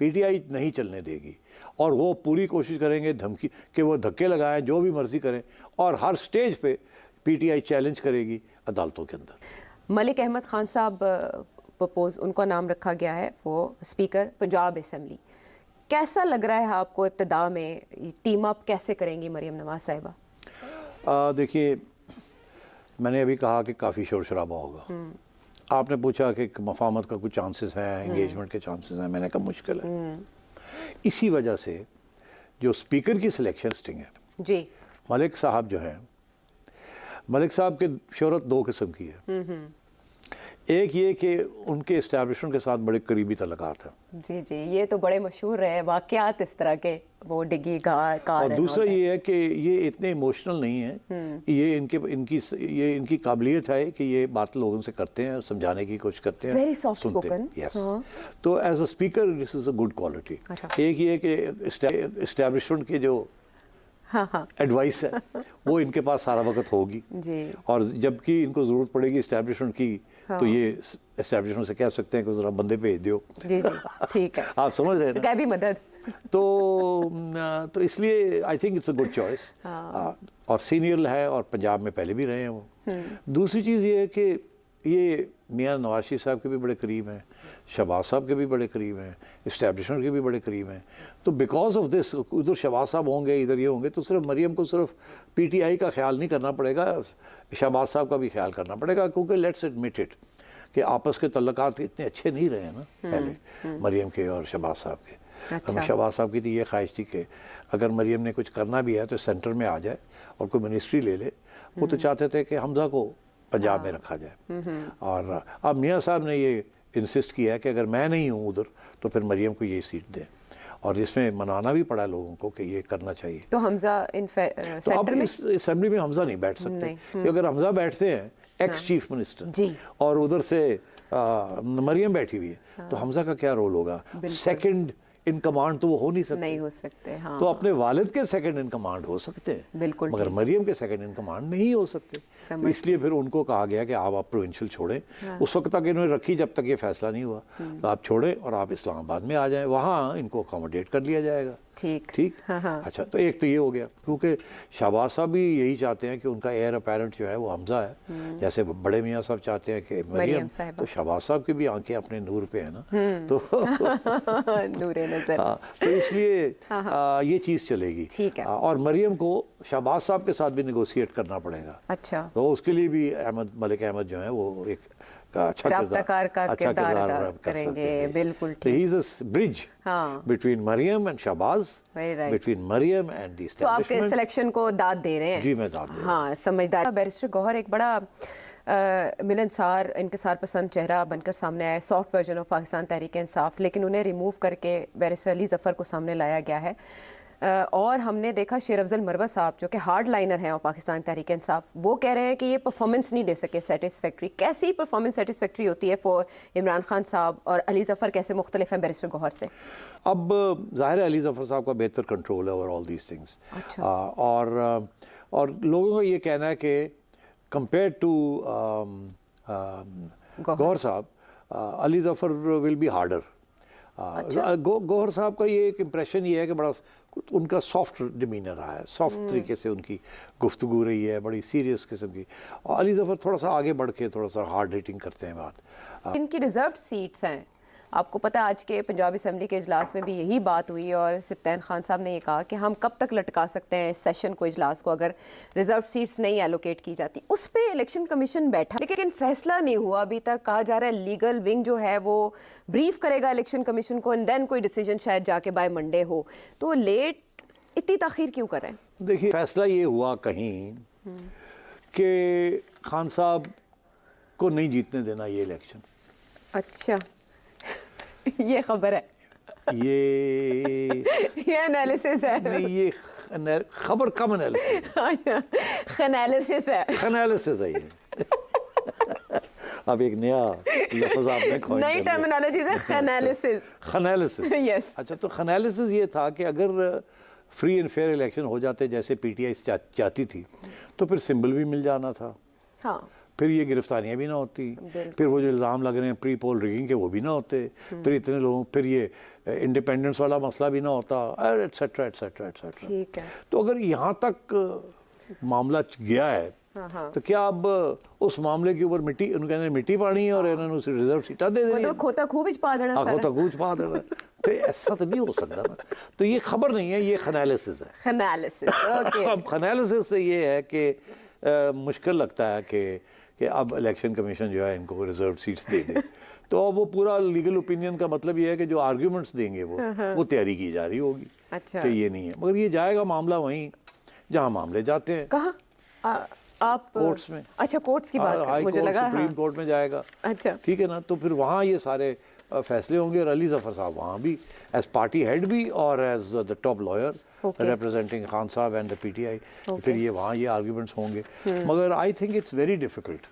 P T I نہیں چلنے دے گی، اور وہ پوری کوشش کریں گے دھمکی کہ وہ دھکے لگائیں، جو بھی مرضی کریں، اور ہر سٹیج پہ پی ٹی آئی چیلنج کرے گی عدالتوں کے اندر۔ ملک احمد خان صاحب پرپوز ان کا نام رکھا گیا ہے وہ اسپیکر پنجاب اسمبلی، کیسا لگ رہا ہے آپ کو ابتدا میں ٹیم اپ کیسے کریں گی مریم نواز صاحبہ؟ دیکھیے میں نے ابھی کہا کہ کافی شور شرابہ ہوگا، آپ نے پوچھا کہ مفاہمت کا کچھ چانسز ہیں، انگیجمنٹ کے چانسز ہیں، میں نے کہا مشکل ہے۔ اسی وجہ سے جو اسپیکر کی سلیکشن ہے، جی ملک صاحب جو ہیں، ملک صاحب کی شہرت دو قسم کی ہے، ایک یہ کہ ان کے اسٹیبلشمنٹ کے ساتھ بڑے قریبی تعلقات ہیں، جی جی یہ تو بڑے مشہور رہے واقعات اس طرح کے، وہ ڈگی کار اور دوسرا یہ ہے کہ یہ اتنے ایموشنل نہیں ہیں، یہ ان کی قابلیت ہے کہ یہ بات لوگوں سے کرتے ہیں، سمجھانے کی کوشش کرتے ہیں، ویری سافٹ اسپوکن۔ یس، تو as a speaker this is a good quality. ایک یہ کہ اسٹیبلشمنٹ کے جو ایڈوائس ہے وہ ان کے پاس سارا وقت ہوگی، اور جب کہ ان کو ضرورت پڑے گی اسٹیبلشمنٹ کی تو یہ اسٹیبلشمنٹ سے کہہ سکتے ہیں کہ ذرا بندے بھیج دیو۔ جی جی ٹھیک ہے، آپ سمجھ رہے ہیں نا، بھی مدد۔ تو اس لیے I think it's a good choice, اور سینئر ہے اور پنجاب میں پہلے بھی رہے ہیں وہ۔ دوسری چیز یہ ہے کہ یہ میاں نواز شریف صاحب کے بھی بڑے قریب ہیں، شہباز صاحب کے بھی بڑے قریب ہیں، اسٹیبلشمنٹ کے بھی بڑے قریب ہیں، تو بیکاز آف دس ادھر شہباز صاحب ہوں گے، ادھر یہ ہوں گے، تو صرف مریم کو صرف پی ٹی آئی کا خیال نہیں کرنا پڑے گا، شہباز صاحب کا بھی خیال کرنا پڑے گا، کیونکہ لیٹس ایڈمٹ اٹ کہ آپس کے تعلقات اتنے اچھے نہیں رہے ہیں نا پہلے مریم کے اور شہباز صاحب کے۔ شہباز صاحب کی تو یہ خواہش تھی کہ اگر مریم نے کچھ کرنا بھی ہے تو سینٹر میں آ جائے اور کوئی منسٹری لے لے، وہ تو چاہتے تھے کہ حمزہ کو پنجاب میں رکھا جائے، اور اب میاں صاحب نے یہ انسسٹ کیا ہے کہ اگر میں نہیں ہوں ادھر تو پھر مریم کو یہ سیٹ دیں، اور اس میں منانا بھی پڑا لوگوں کو کہ یہ کرنا چاہیے۔ تو حمزہ تو اب اس اسمبلی میں حمزہ نہیں بیٹھ سکتے، کہ اگر حمزہ بیٹھتے ہیں ایکس چیف منسٹر اور ادھر سے مریم بیٹھی ہوئی ہے تو حمزہ کا کیا رول ہوگا؟ سیکنڈ ان کمانڈ تو وہ ہو نہیں سکتے، تو اپنے والد کے سیکنڈ ان کمانڈ ہو سکتے ہیں، مگر مریم کے سیکنڈ ان کمانڈ نہیں ہو سکتے، تو اس لیے پھر ان کو کہا گیا کہ آپ پروونشل چھوڑیں، اس وقت تک انہوں نے رکھی جب تک یہ فیصلہ نہیں ہوا، تو آپ چھوڑیں اور آپ اسلام آباد میں آ جائیں، وہاں ان کو اکاموڈیٹ کر لیا جائے گا۔ ٹھیک، اچھا، تو ایک تو یہ ہو گیا، کیونکہ شہباز صاحب بھی یہی چاہتے ہیں کہ ان کا ایئر اپیرنٹ جو ہے وہ حمزہ ہے، جیسے بڑے میاں صاحب چاہتے ہیں کہ مریم، تو شہباز صاحب کی بھی آنکھیں اپنے نور پہ ہیں نا، تو نور نظر، تو اس لیے یہ چیز چلے گی، اور مریم کو شہباز صاحب کے ساتھ بھی نیگوشیٹ کرنا پڑے گا، اچھا، تو اس کے لیے بھی ملک احمد جو ہے وہ ایک رابطہ کار کا کردار ادا کریں گے، بالکل ٹھیک۔ He is a bridge between Maryam and Shahbaz, between Maryam and the establishment۔ تو آپ کے سلیکشن کو داد دے رہے ہیں؟ جی میں داد دے رہا ہوں۔ ہاں سمجھدار۔ بیرسٹر گوہر ایک بڑا ملنسار انکسار پسند چہرہ بن کر سامنے آیا، soft version of Pakistan Tehreek Insaf, لیکن انہیں ریموو کر کے بیرسٹر علی ظفر کو سامنے لایا گیا ہے، اور ہم نے دیکھا شیر افضل مروت صاحب جو کہ ہارڈ لائنر ہیں اور پاکستان تحریک انصاف، وہ کہہ رہے ہیں کہ یہ پرفارمنس نہیں دے سکے سیٹسفیکٹری۔ کیسی پرفارمنس سیٹسفیکٹری ہوتی ہے فور عمران خان صاحب، اور علی ظفر کیسے مختلف ہیں بیرسٹر گوہر سے؟ اب ظاہر ہے علی ظفر صاحب کا بہتر کنٹرول ہے اوور آل دیز تھنگس، اور لوگوں کا یہ کہنا ہے کہ کمپیئر ٹو گوہر صاحب Ali Zafar will be harder. گوہر صاحب کا یہ ایک امپریشن یہ ہے کہ بڑا ان کا سافٹ ڈیمینر رہا ہے، سافٹ طریقے سے ان کی گفتگو رہی ہے، بڑی سیریس قسم کی، اور علی ظفر تھوڑا سا آگے بڑھ کے تھوڑا سا ہارڈ ہیٹنگ کرتے ہیں بات۔ ان کی ریزروڈ سیٹس ہیں، آپ کو پتہ آج کے پنجاب اسمبلی کے اجلاس میں بھی یہی بات ہوئی، اور سبطین خان صاحب نے یہ کہا کہ ہم کب تک لٹکا سکتے ہیں اس سیشن کو، اجلاس کو، اگر ریزروڈ سیٹس نہیں ایلوکیٹ کی جاتی۔ اس پہ الیکشن کمیشن بیٹھا لیکن فیصلہ نہیں ہوا ابھی تک، کہا جا رہا ہے لیگل ونگ جو ہے وہ بریف کرے گا الیکشن کمیشن کو، اینڈ دین کوئی ڈیسیجن شاید جا کے بائی منڈے ہو، تو لیٹ اتنی تاخیر کیوں کر رہے ہیں؟ دیکھیے فیصلہ یہ ہوا کہیں کہ خان صاحب کو نہیں جیتنے دینا یہ الیکشن۔ اچھا، یہ خبر ہے، یہ انالیسس ہے، نہیں یہ خبر کم خنالیسس ہے، خنالیسس ہے یہ۔ اب ایک نیا لفظ آپ نے کوائن کر لیا، نئی ٹرمینالوجی ہے خنالیسس۔ خنالیسس، یس۔ اچھا، تو خنالیسس یہ تھا کہ اگر فری اینڈ فیئر الیکشن ہو جاتے جیسے پی ٹی آئی چاہتی تھی تو پھر سمبل بھی مل جانا تھا، ہاں، پھر یہ گرفتاریاں بھی نہ ہوتی, پھر وہ جو الزام لگ رہے ہیں پری پول ریگنگ کے وہ بھی نہ ہوتے, پھر اتنے لوگوں, پھر یہ انڈیپینڈنس والا مسئلہ بھی نہ ہوتا, ایٹسیٹرا ایٹسیٹرا ایٹسیٹرا. ٹھیک ہے. تو اگر یہاں تک معاملہ گیا ہے تو کیا اب اس معاملے کے اوپر مٹی, ان کے مٹی پانی ہے اور انہوں نے اسے ریزرو سیٹاں دے دینی, کھوتا خوب پا دینا, کھوتا کوچ پا دینا, تو ایسا تو نہیں ہو سکتا نا. تو یہ خبر نہیں ہے, یہ خنالسس ہے. خنالسس, اوکے. اب خنالسس سے یہ ہے کہ مشکل لگتا ہے کہ اب الیکشن کمیشن جو ہے ان کو ریزرو سیٹس دے دے. تو اب وہ پورا لیگل اوپینین کا مطلب یہ ہے کہ جو آرگیومنٹس دیں گے وہ تیاری کی جا رہی ہوگی کہ یہ نہیں ہے, مگر یہ جائے گا معاملہ وہیں جہاں معاملے جاتے ہیں. کہاں آپ؟ کورٹس میں. اچھا, کورٹس کی بات ہے, مجھے لگا سپریم کورٹ میں جائے گا. اچھا, ٹھیک ہے نا. تو پھر وہاں یہ سارے فیصلے ہوں گے, اور علی ظفر صاحب وہاں بھی ایز پارٹی ہیڈ بھی اور as the top lawyer representing Khan sahab and the P T I, پھر یہ وہاں یہ آرگیومنٹس ہوں گے. مگر I think it's very difficult